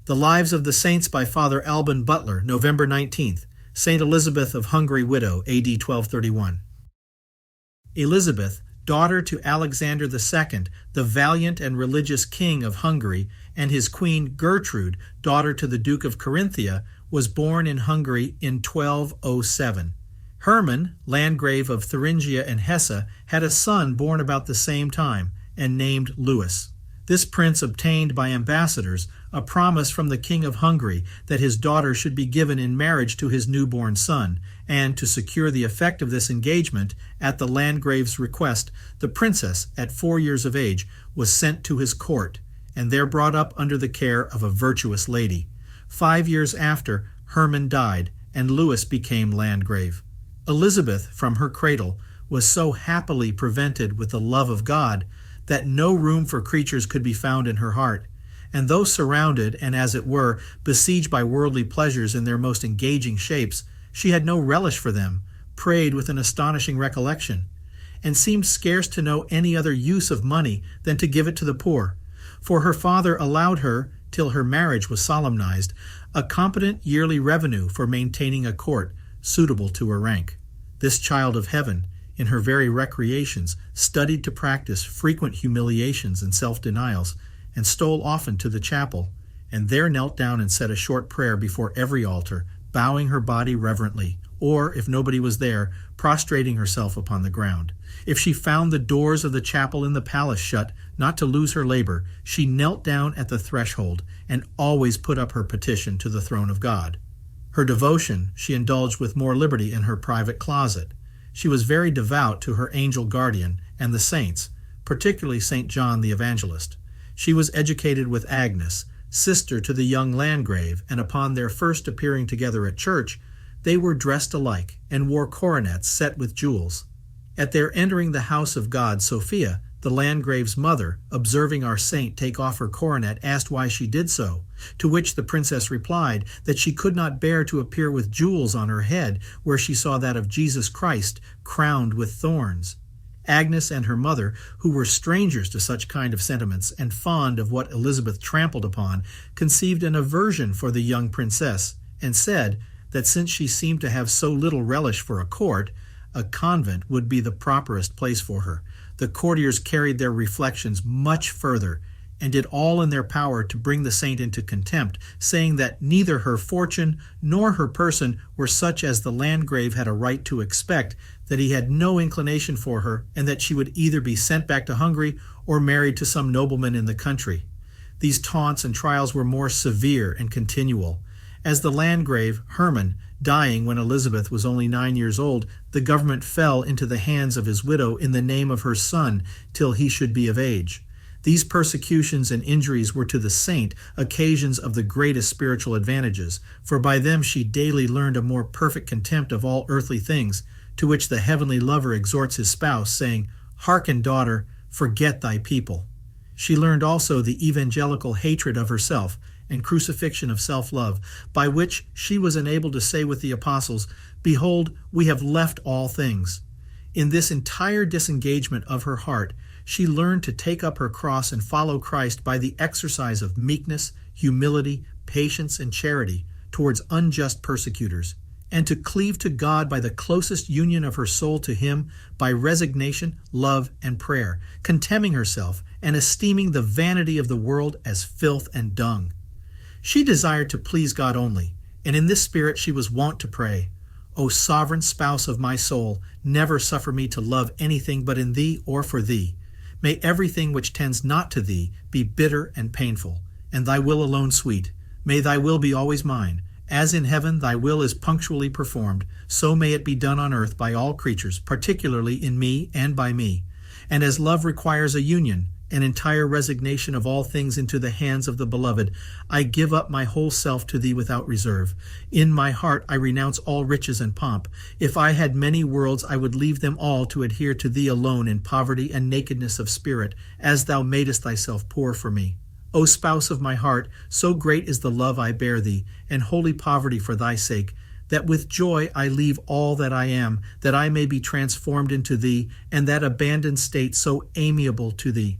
The Lives of the Saints by Father Alban Butler, November 19th. Saint Elizabeth of Hungary widow, AD 1231. Elizabeth, daughter to Alexander II, the valiant and religious king of Hungary, and his queen Gertrude, daughter to the Duke of Carinthia, was born in Hungary in 1207. Hermann, Landgrave of Thuringia and Hesse, had a son born about the same time and named Louis. This prince obtained by ambassadors a promise from the King of Hungary that his daughter should be given in marriage to his newborn son, and to secure the effect of this engagement, at the Landgrave's request, the princess, at 4 years of age, was sent to his court, and there brought up under the care of a virtuous lady. 5 years after, Hermann died, and Louis became Landgrave. Elizabeth, from her cradle, was so happily prevented with the love of God that no room for creatures could be found in her heart, and though surrounded and, as it were, besieged by worldly pleasures in their most engaging shapes, she had no relish for them, prayed with an astonishing recollection, and seemed scarce to know any other use of money than to give it to the poor, for her father allowed her, till her marriage was solemnized, a competent yearly revenue for maintaining a court suitable to her rank. This child of heaven, in her very recreations, studied to practice frequent humiliations and self-denials, and stole often to the chapel, and there knelt down and said a short prayer before every altar, bowing her body reverently, or, if nobody was there, prostrating herself upon the ground. If she found the doors of the chapel in the palace shut, not to lose her labor, she knelt down at the threshold, and always put up her petition to the throne of God. Her devotion she indulged with more liberty in her private closet. She was very devout to her angel guardian and the saints, particularly St. John the Evangelist. She was educated with Agnes, sister to the young Landgrave, and upon their first appearing together at church, they were dressed alike and wore coronets set with jewels. At their entering the house of God, Sophia, the Landgrave's mother, observing our saint take off her coronet, asked why she did so, to which the princess replied that she could not bear to appear with jewels on her head where she saw that of Jesus Christ crowned with thorns. Agnes and her mother, who were strangers to such kind of sentiments and fond of what Elizabeth trampled upon, conceived an aversion for the young princess, and said that since she seemed to have so little relish for a court, a convent would be the properest place for her. The courtiers carried their reflections much further, and did all in their power to bring the saint into contempt, saying that neither her fortune nor her person were such as the Landgrave had a right to expect, that he had no inclination for her, and that she would either be sent back to Hungary or married to some nobleman in the country. These taunts and trials were more severe and continual. As the Landgrave, Hermann, dying when Elizabeth was only 9 years old, the government fell into the hands of his widow in the name of her son till he should be of age. These persecutions and injuries were to the saint occasions of the greatest spiritual advantages, for by them she daily learned a more perfect contempt of all earthly things, to which the heavenly lover exhorts his spouse, saying, "Hearken, daughter, forget thy people." She learned also the evangelical hatred of herself and crucifixion of self-love, by which she was enabled to say with the apostles, "Behold, we have left all things." In this entire disengagement of her heart, she learned to take up her cross and follow Christ by the exercise of meekness, humility, patience, and charity towards unjust persecutors, and to cleave to God by the closest union of her soul to Him by resignation, love, and prayer, contemning herself and esteeming the vanity of the world as filth and dung. She desired to please God only, and in this spirit she was wont to pray, "O sovereign spouse of my soul, never suffer me to love anything but in Thee or for Thee. May everything which tends not to Thee be bitter and painful, and Thy will alone sweet. May Thy will be always mine. As in heaven Thy will is punctually performed, so may it be done on earth by all creatures, particularly in me and by me. And as love requires a union, an entire resignation of all things into the hands of the beloved, I give up my whole self to Thee without reserve. In my heart I renounce all riches and pomp. If I had many worlds, I would leave them all to adhere to Thee alone in poverty and nakedness of spirit, as Thou madest Thyself poor for me. O spouse of my heart, so great is the love I bear Thee, and holy poverty for Thy sake, that with joy I leave all that I am, that I may be transformed into Thee, and that abandoned state so amiable to Thee.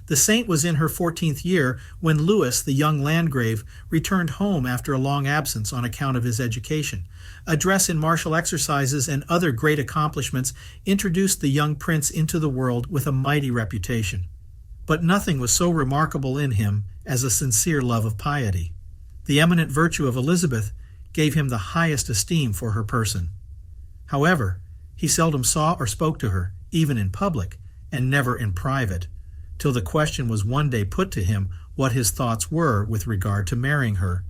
The saint was in her 14th year when Louis, the young landgrave, returned home after a long absence on account of his education. A dress in martial exercises and other great accomplishments introduced the young prince into the world with a mighty reputation. But nothing was so remarkable in him as a sincere love of piety. The eminent virtue of Elizabeth gave him the highest esteem for her person. However, he seldom saw or spoke to her, even in public, and never in private, till the question was one day put to him what his thoughts were with regard to marrying her,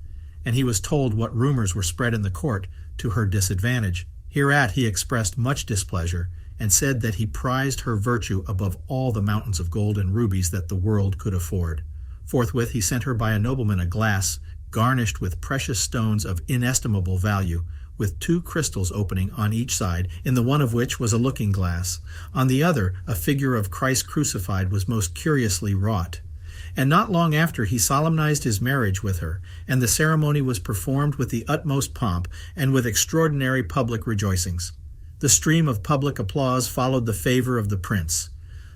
and he was told what rumors were spread in the court to her disadvantage. Hereat he expressed much displeasure, and said that he prized her virtue above all the mountains of gold and rubies that the world could afford. Forthwith he sent her by a nobleman a glass, garnished with precious stones of inestimable value, with 2 crystals opening on each side, in the one of which was a looking-glass. On the other, a figure of Christ crucified was most curiously wrought. And not long after he solemnized his marriage with her, and the ceremony was performed with the utmost pomp and with extraordinary public rejoicings. The stream of public applause followed the favor of the prince.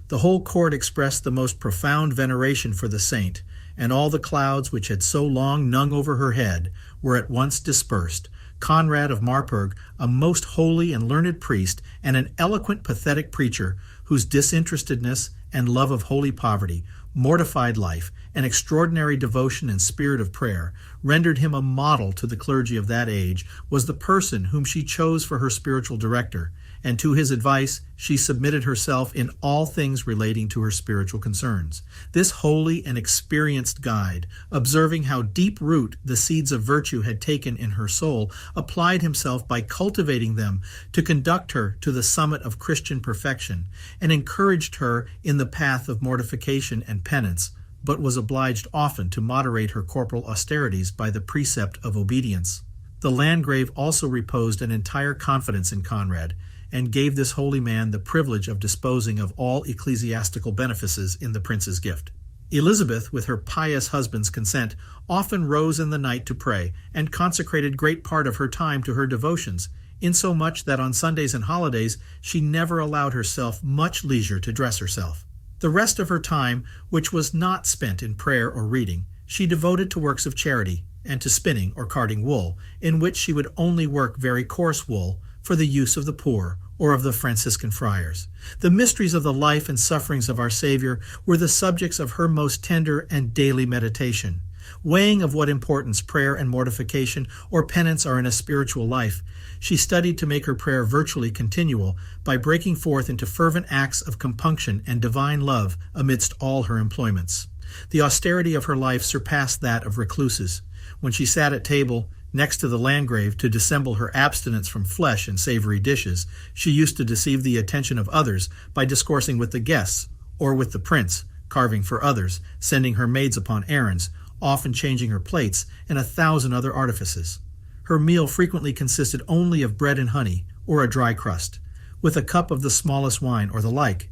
The whole court expressed the most profound veneration for the saint, and all the clouds which had so long hung over her head were at once dispersed. Conrad of Marburg, a most holy and learned priest, and an eloquent, pathetic preacher, whose disinterestedness and love of holy poverty, mortified life, and extraordinary devotion and spirit of prayer, rendered him a model to the clergy of that age, was the person whom she chose for her spiritual director, and to his advice she submitted herself in all things relating to her spiritual concerns. This holy and experienced guide, observing how deep root the seeds of virtue had taken in her soul, applied himself by cultivating them to conduct her to the summit of Christian perfection, and encouraged her in the path of mortification and penance, but was obliged often to moderate her corporal austerities by the precept of obedience. The Landgrave also reposed an entire confidence in Conrad, and gave this holy man the privilege of disposing of all ecclesiastical benefices in the prince's gift. Elizabeth, with her pious husband's consent, often rose in the night to pray, and consecrated great part of her time to her devotions, insomuch that on Sundays and holidays she never allowed herself much leisure to dress herself. The rest of her time, which was not spent in prayer or reading, she devoted to works of charity, and to spinning or carding wool, in which she would only work very coarse wool, for the use of the poor or of the Franciscan friars. The mysteries of the life and sufferings of our Savior were the subjects of her most tender and daily meditation. Weighing of what importance prayer and mortification or penance are in a spiritual life, she studied to make her prayer virtually continual by breaking forth into fervent acts of compunction and divine love amidst all her employments. The austerity of her life surpassed that of recluses. When she sat at table, next to the Landgrave, to dissemble her abstinence from flesh and savory dishes, she used to deceive the attention of others by discoursing with the guests, or with the prince, carving for others, sending her maids upon errands, often changing her plates, and 1,000 other artifices. Her meal frequently consisted only of bread and honey, or a dry crust, with a cup of the smallest wine, or the like,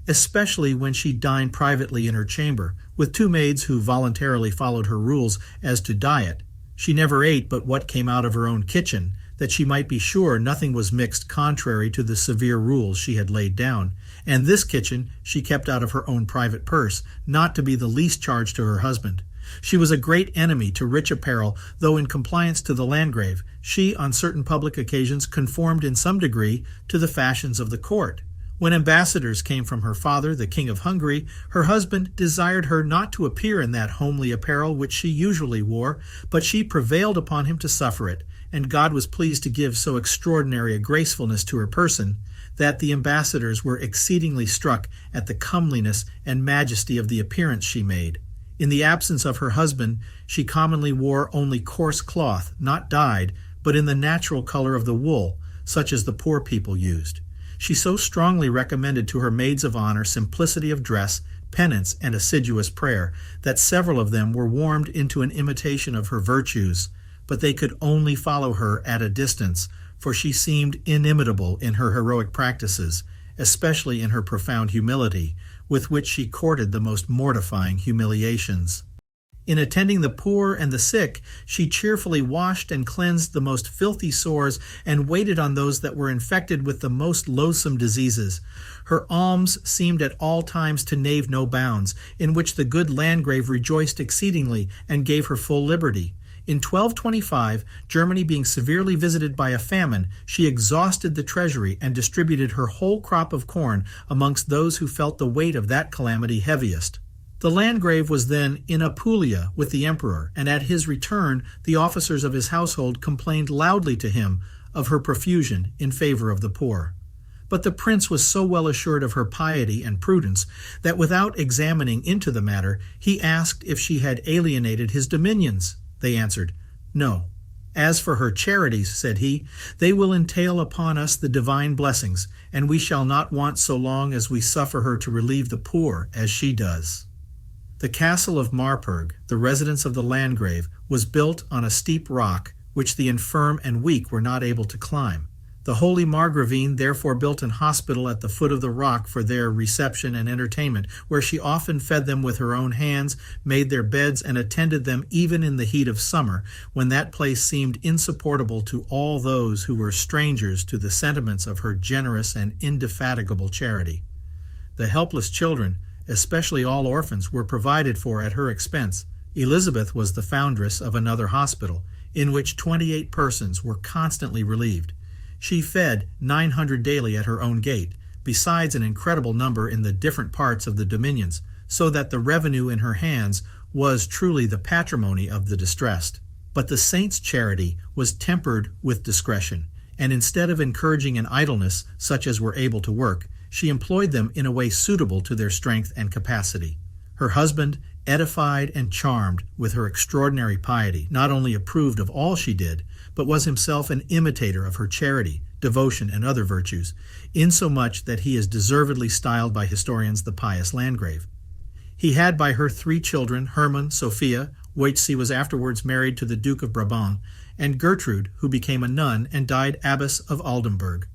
especially when she dined privately in her chamber, with 2 maids who voluntarily followed her rules as to diet. She never ate but what came out of her own kitchen, that she might be sure nothing was mixed contrary to the severe rules she had laid down, and this kitchen she kept out of her own private purse, not to be the least charge to her husband. She was a great enemy to rich apparel, though in compliance to the Landgrave, she on certain public occasions conformed in some degree to the fashions of the court. When ambassadors came from her father, the King of Hungary, her husband desired her not to appear in that homely apparel which she usually wore, but she prevailed upon him to suffer it, and God was pleased to give so extraordinary a gracefulness to her person, that the ambassadors were exceedingly struck at the comeliness and majesty of the appearance she made. In the absence of her husband, she commonly wore only coarse cloth, not dyed, but in the natural color of the wool, such as the poor people used. She so strongly recommended to her maids of honor simplicity of dress, penance, and assiduous prayer, that several of them were warmed into an imitation of her virtues, but they could only follow her at a distance, for she seemed inimitable in her heroic practices, especially in her profound humility, with which she courted the most mortifying humiliations. In attending the poor and the sick, she cheerfully washed and cleansed the most filthy sores and waited on those that were infected with the most loathsome diseases. Her alms seemed at all times to nave no bounds, in which the good Landgrave rejoiced exceedingly and gave her full liberty. In 1225, Germany being severely visited by a famine, she exhausted the treasury and distributed her whole crop of corn amongst those who felt the weight of that calamity heaviest. The Landgrave was then in Apulia with the emperor, and at his return the officers of his household complained loudly to him of her profusion in favor of the poor. But the prince was so well assured of her piety and prudence that without examining into the matter, he asked if she had alienated his dominions. They answered, "No. As for her charities," said he, "they will entail upon us the divine blessings, and we shall not want so long as we suffer her to relieve the poor as she does." The castle of Marburg, the residence of the Landgrave, was built on a steep rock, which the infirm and weak were not able to climb. The holy Margravine therefore built an hospital at the foot of the rock for their reception and entertainment, where she often fed them with her own hands, made their beds, and attended them even in the heat of summer, when that place seemed insupportable to all those who were strangers to the sentiments of her generous and indefatigable charity. The helpless children, especially all orphans, were provided for at her expense. Elizabeth was the foundress of another hospital, in which 28 persons were constantly relieved. She fed 900 daily at her own gate, besides an incredible number in the different parts of the dominions, so that the revenue in her hands was truly the patrimony of the distressed. But the saint's charity was tempered with discretion, and instead of encouraging an idleness such as were able to work, she employed them in a way suitable to their strength and capacity. Her husband, edified and charmed with her extraordinary piety, not only approved of all she did, but was himself an imitator of her charity, devotion, and other virtues, insomuch that he is deservedly styled by historians the pious Landgrave. He had by her 3 children, Hermann, Sophia, which was afterwards married to the Duke of Brabant, and Gertrude, who became a nun and died Abbess of Oldenburg.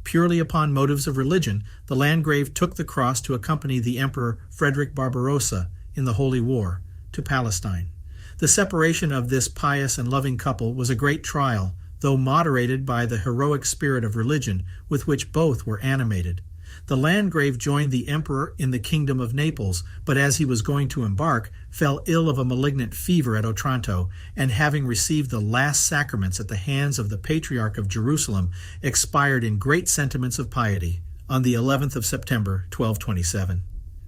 Purely upon motives of religion, the Landgrave took the cross to accompany the Emperor Frederick Barbarossa in the Holy War to Palestine. The separation of this pious and loving couple was a great trial, though moderated by the heroic spirit of religion with which both were animated. The Landgrave joined the emperor in the kingdom of Naples, but as he was going to embark, fell ill of a malignant fever at Otranto, and having received the last sacraments at the hands of the Patriarch of Jerusalem, expired in great sentiments of piety on the 11th of September, 1227.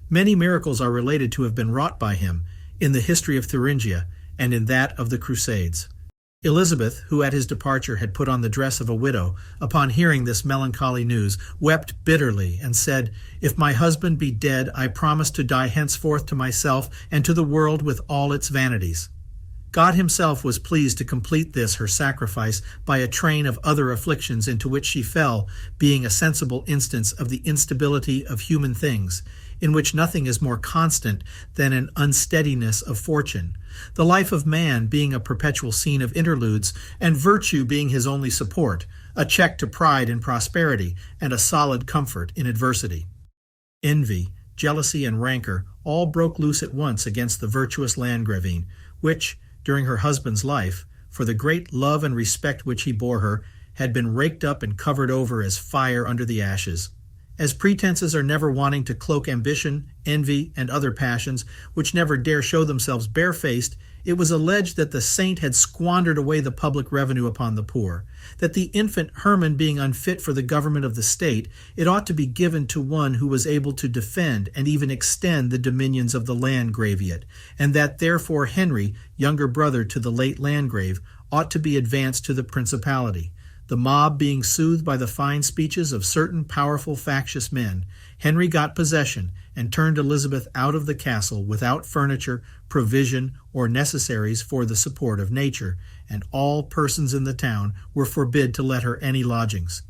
Many miracles are related to have been wrought by him in the history of Thuringia and in that of the Crusades. Elizabeth, who at his departure had put on the dress of a widow, upon hearing this melancholy news, wept bitterly and said, "If my husband be dead, I promise to die henceforth to myself and to the world with all its vanities." God himself was pleased to complete this her sacrifice by a train of other afflictions into which she fell, being a sensible instance of the instability of human things, in which nothing is more constant than an unsteadiness of fortune, the life of man being a perpetual scene of interludes, and virtue being his only support, a check to pride in prosperity, and a solid comfort in adversity. Envy, jealousy, and rancor all broke loose at once against the virtuous Landgravine, which, during her husband's life, for the great love and respect which he bore her, had been raked up and covered over as fire under the ashes. As pretenses are never wanting to cloak ambition, envy, and other passions, which never dare show themselves barefaced, it was alleged that the saint had squandered away the public revenue upon the poor, that the infant Hermann being unfit for the government of the state, it ought to be given to one who was able to defend and even extend the dominions of the Landgraviate, and that therefore Henry, younger brother to the late Landgrave, ought to be advanced to the principality. The mob being soothed by the fine speeches of certain powerful factious men, Henry got possession and turned Elizabeth out of the castle without furniture, provision, or necessaries for the support of nature, and all persons in the town were forbid to let her any lodgings.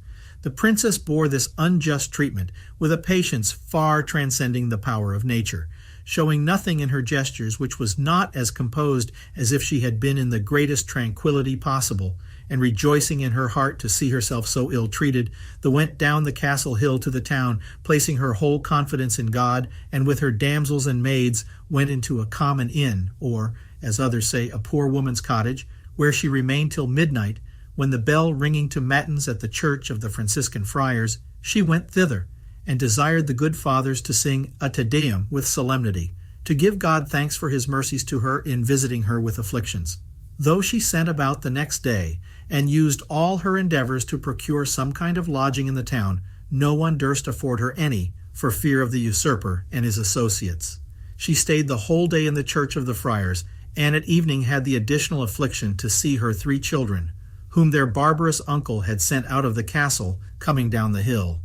The princess bore this unjust treatment with a patience far transcending the power of nature, showing nothing in her gestures which was not as composed as if she had been in the greatest tranquillity possible, and rejoicing in her heart to see herself so ill-treated, went down the castle hill to the town, placing her whole confidence in God, and with her damsels and maids went into a common inn, or, as others say, a poor woman's cottage, where she remained till midnight, when the bell ringing to matins at the church of the Franciscan friars, she went thither, and desired the good fathers to sing a Te Deum with solemnity, to give God thanks for his mercies to her in visiting her with afflictions. Though she sent about the next day, and used all her endeavors to procure some kind of lodging in the town, no one durst afford her any, for fear of the usurper and his associates. She stayed the whole day in the church of the friars, and at evening had the additional affliction to see her 3 children, whom their barbarous uncle had sent out of the castle, coming down the hill.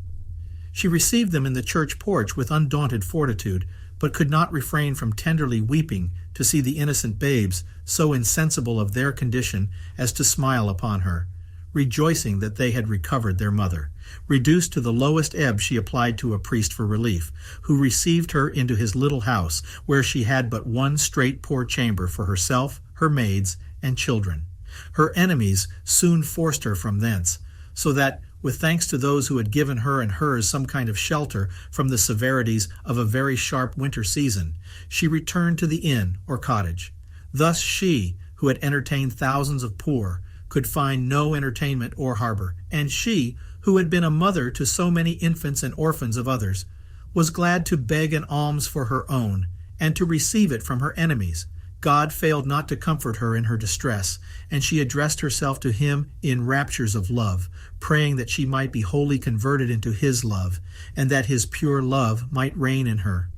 She received them in the church porch with undaunted fortitude, but could not refrain from tenderly weeping to see the innocent babes so insensible of their condition as to smile upon her, rejoicing that they had recovered their mother. Reduced to the lowest ebb, she applied to a priest for relief, who received her into his little house, where she had but one straight poor chamber for herself, her maids, and children. Her enemies soon forced her from thence, so that, with thanks to those who had given her and hers some kind of shelter from the severities of a very sharp winter season, she returned to the inn or cottage. Thus she, who had entertained thousands of poor, could find no entertainment or harbor, and she, who had been a mother to so many infants and orphans of others, was glad to beg an alms for her own, and to receive it from her enemies. God failed not to comfort her in her distress, and she addressed herself to him in raptures of love, praying that she might be wholly converted into his love, and that his pure love might reign in her.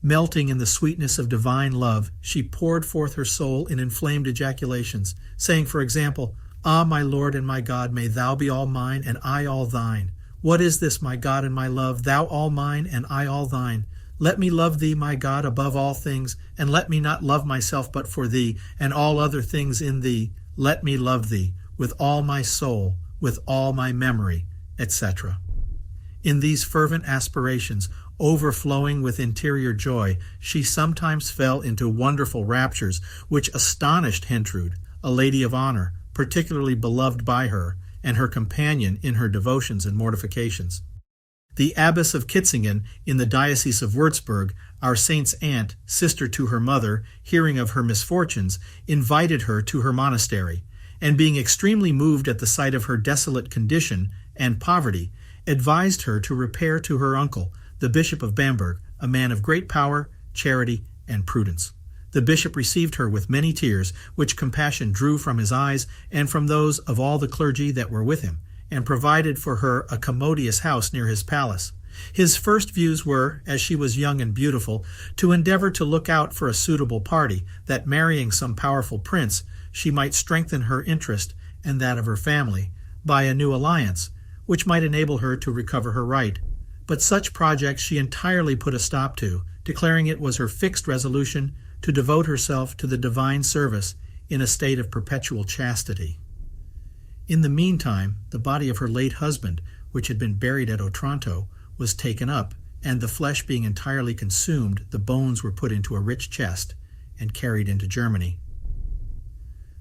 Melting in the sweetness of divine love, she poured forth her soul in inflamed ejaculations, saying, for example, "Ah, my Lord and my God, may thou be all mine, and I all thine. What is this, my God and my love, thou all mine, and I all thine? Let me love thee, my God, above all things, and let me not love myself but for thee, and all other things in thee. Let me love thee with all my soul, with all my memory," etc. In these fervent aspirations, overflowing with interior joy, she sometimes fell into wonderful raptures which astonished Hentrude, a lady of honor, particularly beloved by her, and her companion in her devotions and mortifications. The Abbess of Kitzingen, in the Diocese of Würzburg, our saint's aunt, sister to her mother, hearing of her misfortunes, invited her to her monastery, and being extremely moved at the sight of her desolate condition and poverty, advised her to repair to her uncle, the Bishop of Bamberg, a man of great power, charity, and prudence. The bishop received her with many tears, which compassion drew from his eyes and from those of all the clergy that were with him, and provided for her a commodious house near his palace. His first views were, as she was young and beautiful, to endeavor to look out for a suitable party, that marrying some powerful prince, she might strengthen her interest and that of her family by a new alliance, which might enable her to recover her right. But such projects she entirely put a stop to, declaring it was her fixed resolution to devote herself to the divine service in a state of perpetual chastity. In the meantime, the body of her late husband, which had been buried at Otranto, was taken up, and the flesh being entirely consumed, the bones were put into a rich chest and carried into Germany.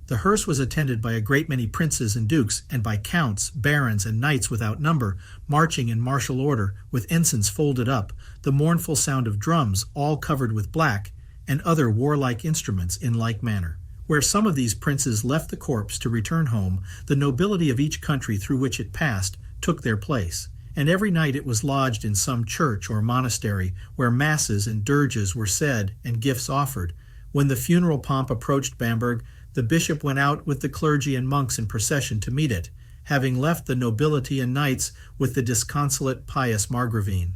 The hearse was attended by a great many princes and dukes, and by counts, barons, and knights without number, marching in martial order, with ensigns folded up, the mournful sound of drums, all covered with black, and other warlike instruments in like manner. Where some of these princes left the corpse to return home, the nobility of each country through which it passed took their place, and every night it was lodged in some church or monastery, where masses and dirges were said and gifts offered. When the funeral pomp approached Bamberg, the bishop went out with the clergy and monks in procession to meet it, having left the nobility and knights with the disconsolate pious Margravine.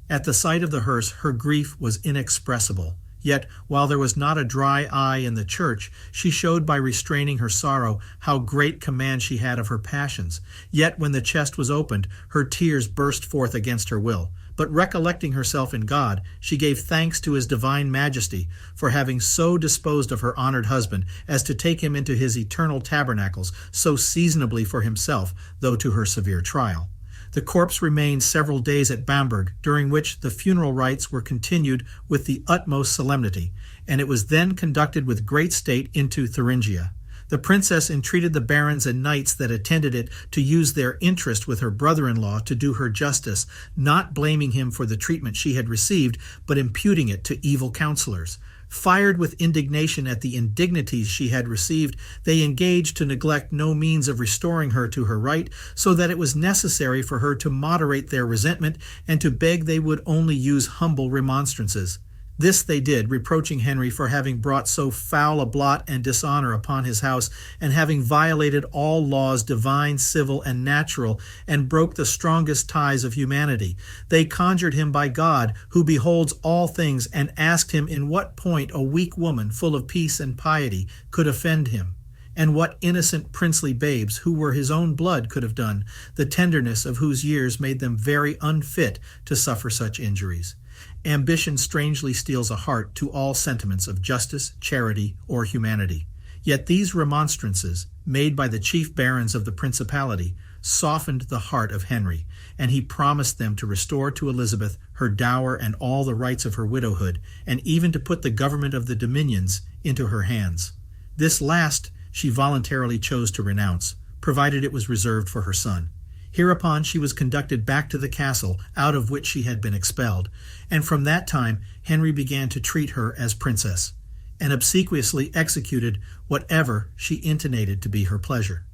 At the sight of the hearse, her grief was inexpressible. Yet, while there was not a dry eye in the church, she showed by restraining her sorrow how great command she had of her passions. Yet, when the chest was opened, her tears burst forth against her will. But recollecting herself in God, she gave thanks to his divine majesty for having so disposed of her honored husband as to take him into his eternal tabernacles so seasonably for himself, though to her severe trial. The corpse remained several days at Bamberg, during which the funeral rites were continued with the utmost solemnity, and it was then conducted with great state into Thuringia. The princess entreated the barons and knights that attended it to use their interest with her brother-in-law to do her justice, not blaming him for the treatment she had received, but imputing it to evil counselors. Fired with indignation at the indignities she had received, they engaged to neglect no means of restoring her to her right, so that it was necessary for her to moderate their resentment and to beg they would only use humble remonstrances. This they did, reproaching Henry for having brought so foul a blot and dishonor upon his house, and having violated all laws divine, civil, and natural, and broke the strongest ties of humanity. They conjured him by God, who beholds all things, and asked him in what point a weak woman, full of peace and piety, could offend him, and what innocent princely babes, who were his own blood, could have done, the tenderness of whose years made them very unfit to suffer such injuries. Ambition strangely steals a heart to all sentiments of justice, charity, or humanity. Yet these remonstrances, made by the chief barons of the principality, softened the heart of Henry, and he promised them to restore to Elizabeth her dower and all the rights of her widowhood, and even to put the government of the dominions into her hands. This last she voluntarily chose to renounce, provided it was reserved for her son. Hereupon she was conducted back to the castle out of which she had been expelled, and from that time Henry began to treat her as princess, and obsequiously executed whatever she intimated to be her pleasure.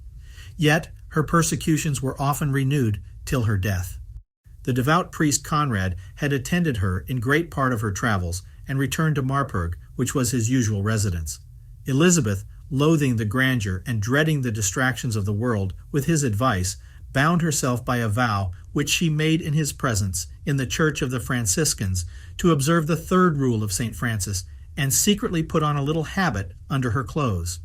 Yet her persecutions were often renewed till her death. The devout priest Conrad had attended her in great part of her travels, and returned to Marburg, which was his usual residence. Elizabeth, loathing the grandeur and dreading the distractions of the world, with his advice, bound herself by a vow which she made in his presence in the church of the Franciscans to observe the third rule of St. Francis, and secretly put on a little habit under her clothes.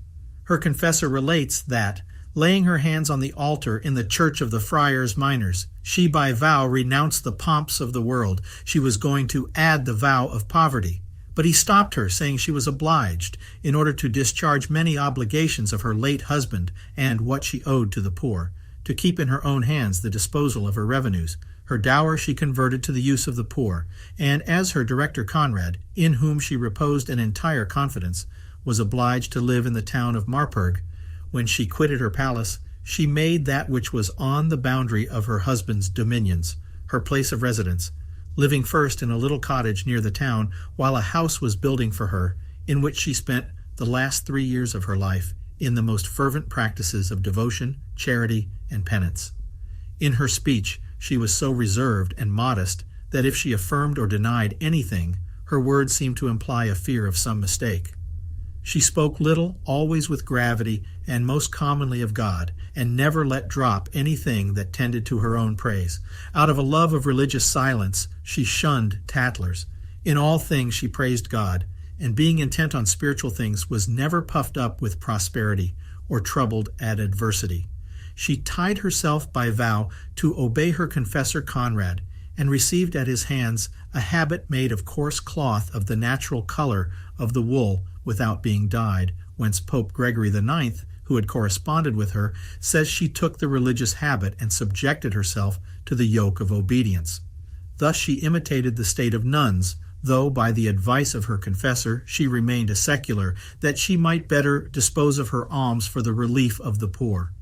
Her confessor relates that, laying her hands on the altar in the church of the Friars Minors, she by vow renounced the pomps of the world. She was going to add the vow of poverty, but he stopped her, saying she was obliged, in order to discharge many obligations of her late husband and what she owed to the poor, to keep in her own hands the disposal of her revenues. Her dower she converted to the use of the poor, and as her director Conrad, in whom she reposed an entire confidence, was obliged to live in the town of Marburg. When she quitted her palace, she made that which was on the boundary of her husband's dominions her place of residence, living first in a little cottage near the town, while a house was building for her, in which she spent the last 3 years of her life in the most fervent practices of devotion, charity, and penance. In her speech she was so reserved and modest that if she affirmed or denied anything, her words seemed to imply a fear of some mistake. She spoke little, always with gravity, and most commonly of God, and never let drop anything that tended to her own praise. Out of a love of religious silence, she shunned tattlers. In all things she praised God, and being intent on spiritual things, was never puffed up with prosperity or troubled at adversity. She tied herself by vow to obey her confessor Conrad, and received at his hands a habit made of coarse cloth of the natural color of the wool without being dyed, whence Pope Gregory IX, who had corresponded with her, says she took the religious habit and subjected herself to the yoke of obedience. Thus she imitated the state of nuns, though by the advice of her confessor she remained a secular, that she might better dispose of her alms for the relief of the poor.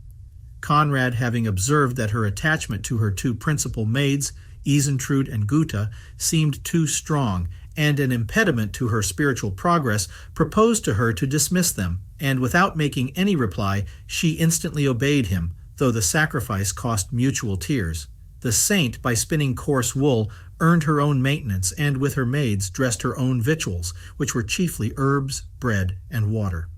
Conrad, having observed that her attachment to her two principal maids, Isentrude and Gutta, seemed too strong, and an impediment to her spiritual progress, proposed to her to dismiss them, and without making any reply, she instantly obeyed him, though the sacrifice cost mutual tears. The saint, by spinning coarse wool, earned her own maintenance, and with her maids dressed her own victuals, which were chiefly herbs, bread, and water.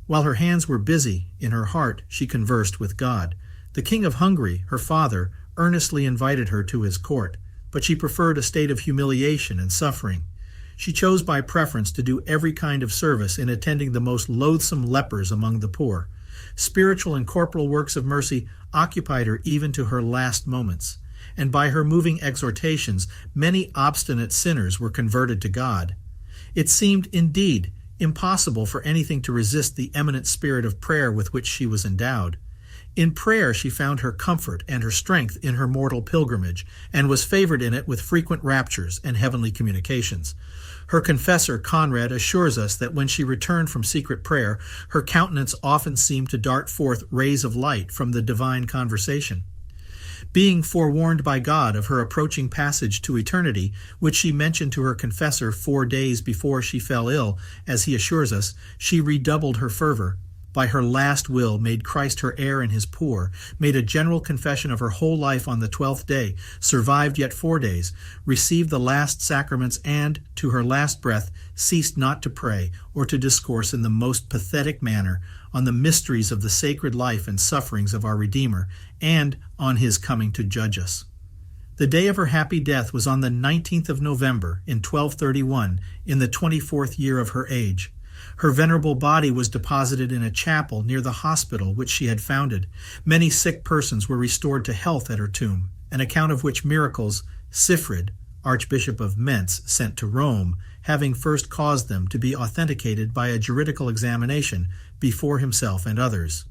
While her hands were busy, in her heart she conversed with God. The King of Hungary, her father, earnestly invited her to his court, but she preferred a state of humiliation and suffering. She chose by preference to do every kind of service in attending the most loathsome lepers among the poor. Spiritual and corporal works of mercy occupied her even to her last moments, and by her moving exhortations many obstinate sinners were converted to God. It seemed, indeed, impossible for anything to resist the eminent spirit of prayer with which she was endowed. In prayer she found her comfort and her strength in her mortal pilgrimage, and was favored in it with frequent raptures and heavenly communications. Her confessor Conrad assures us that when she returned from secret prayer, her countenance often seemed to dart forth rays of light from the divine conversation. Being forewarned by God of her approaching passage to eternity, which she mentioned to her confessor 4 days before she fell ill, as he assures us, she redoubled her fervor. By her last will made Christ her heir and his poor, made a general confession of her whole life on the 12th day, survived yet 4 days, received the last sacraments, and, to her last breath, ceased not to pray or to discourse in the most pathetic manner on the mysteries of the sacred life and sufferings of our Redeemer, and on his coming to judge us. The day of her happy death was on the 19th of November in 1231, in the 24th year of her age. Her venerable body was deposited in a chapel near the hospital which she had founded. Many sick persons were restored to health at her tomb, an account of which miracles Siegfried, Archbishop of Mentz, sent to Rome, having first caused them to be authenticated by a juridical examination before himself and others.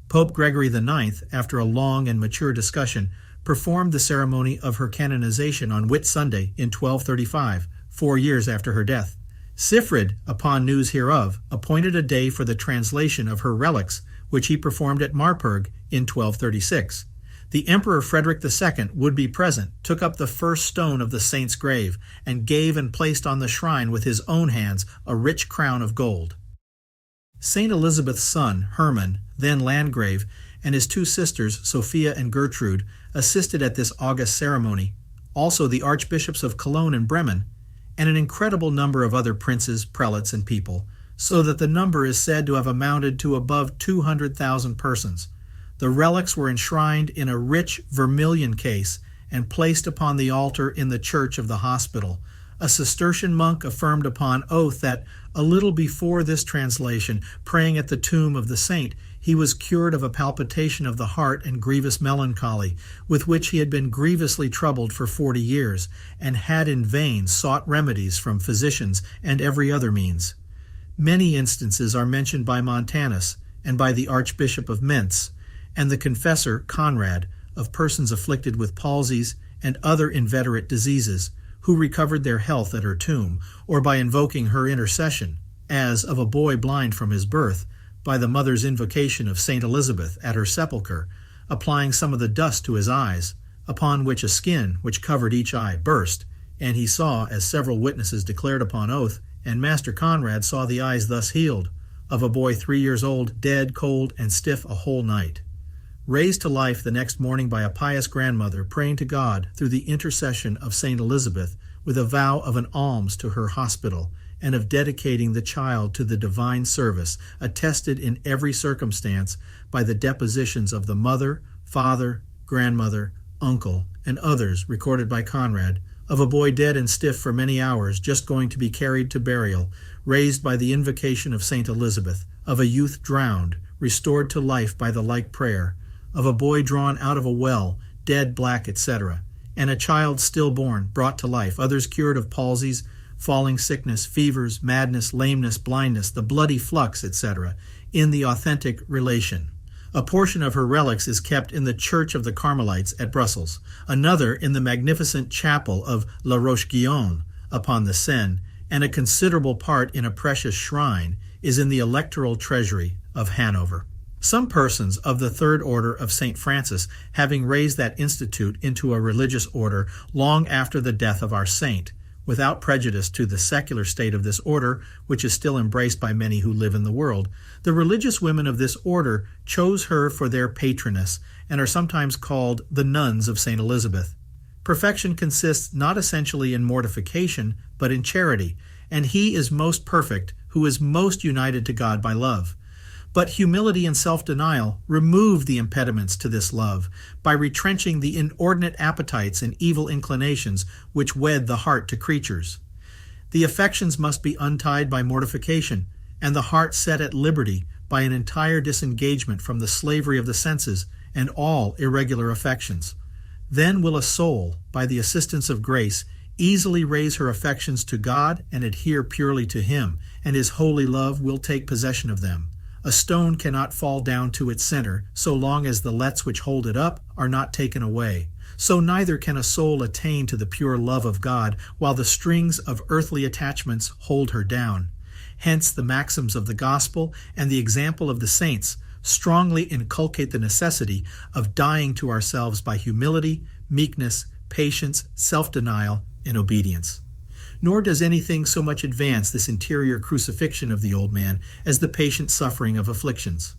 Pope Gregory IX, after a long and mature discussion, performed the ceremony of her canonization on Whit Sunday in 1235, 4 years after her death. Siegfried, upon news hereof, appointed a day for the translation of Her Relics, which he performed at Marburg in 1236. The Emperor Frederick II would be present, took up the first stone of the saint's grave, and gave and placed on the shrine with his own hands a rich crown of gold. Saint Elizabeth's son, Hermann, then Landgrave, and his 2 sisters, Sophia and Gertrude, assisted at this august ceremony, also the archbishops of Cologne and Bremen, and an incredible number of other princes, prelates, and people, so that the number is said to have amounted to above 200,000 persons. The relics were enshrined in a rich vermilion case and placed upon the altar in the church of the hospital. A Cistercian monk affirmed upon oath that, a little before this translation, praying at the tomb of the saint, he was cured of a palpitation of the heart and grievous melancholy, with which he had been grievously troubled for 40 years, and had in vain sought remedies from physicians and every other means. Many instances are mentioned by Montanus and by the Archbishop of Mentz, and the confessor Conrad, of persons afflicted with palsies and other inveterate diseases, who recovered their health at her tomb, or by invoking her intercession, as of a boy blind from his birth, by the mother's invocation of Saint Elizabeth at her sepulchre, applying some of the dust to his eyes, upon which a skin which covered each eye burst, and he saw, as several witnesses declared upon oath, and Master Conrad saw the eyes thus healed, of a boy 3 years old, dead, cold, and stiff a whole night. Raised to life the next morning by a pious grandmother praying to God through the intercession of Saint Elizabeth, with a vow of an alms to her hospital, and of dedicating the child to the divine service, attested in every circumstance by the depositions of the mother, father, grandmother, uncle, and others recorded by Conrad, of a boy dead and stiff for many hours, just going to be carried to burial, raised by the invocation of Saint Elizabeth, of a youth drowned, restored to life by the like prayer, of a boy drawn out of a well, dead, black, etc., and a child stillborn, brought to life, others cured of palsies, falling sickness, fevers, madness, lameness, blindness, the bloody flux, etc., in the authentic relation. A portion of her relics is kept in the Church of the Carmelites at Brussels, another in the magnificent chapel of La Roche-Guyon upon the Seine, and a considerable part in a precious shrine is in the Electoral Treasury of Hanover. Some persons of the Third Order of St. Francis, having raised that institute into a religious order long after the death of our saint, without prejudice to the secular state of this order, which is still embraced by many who live in the world, the religious women of this order chose her for their patroness, and are sometimes called the nuns of St. Elizabeth. Perfection consists not essentially in mortification, but in charity, and he is most perfect who is most united to God by love. But humility and self-denial remove the impediments to this love by retrenching the inordinate appetites and evil inclinations which wed the heart to creatures. The affections must be untied by mortification, and the heart set at liberty by an entire disengagement from the slavery of the senses and all irregular affections. Then will a soul, by the assistance of grace, easily raise her affections to God and adhere purely to Him, and His holy love will take possession of them. A stone cannot fall down to its center so long as the lets which hold it up are not taken away. So neither can a soul attain to the pure love of God while the strings of earthly attachments hold her down. Hence the maxims of the gospel and the example of the saints, strongly inculcate the necessity of dying to ourselves by humility, meekness, patience, self-denial, and obedience. Nor does anything so much advance this interior crucifixion of the old man as the patient suffering of afflictions.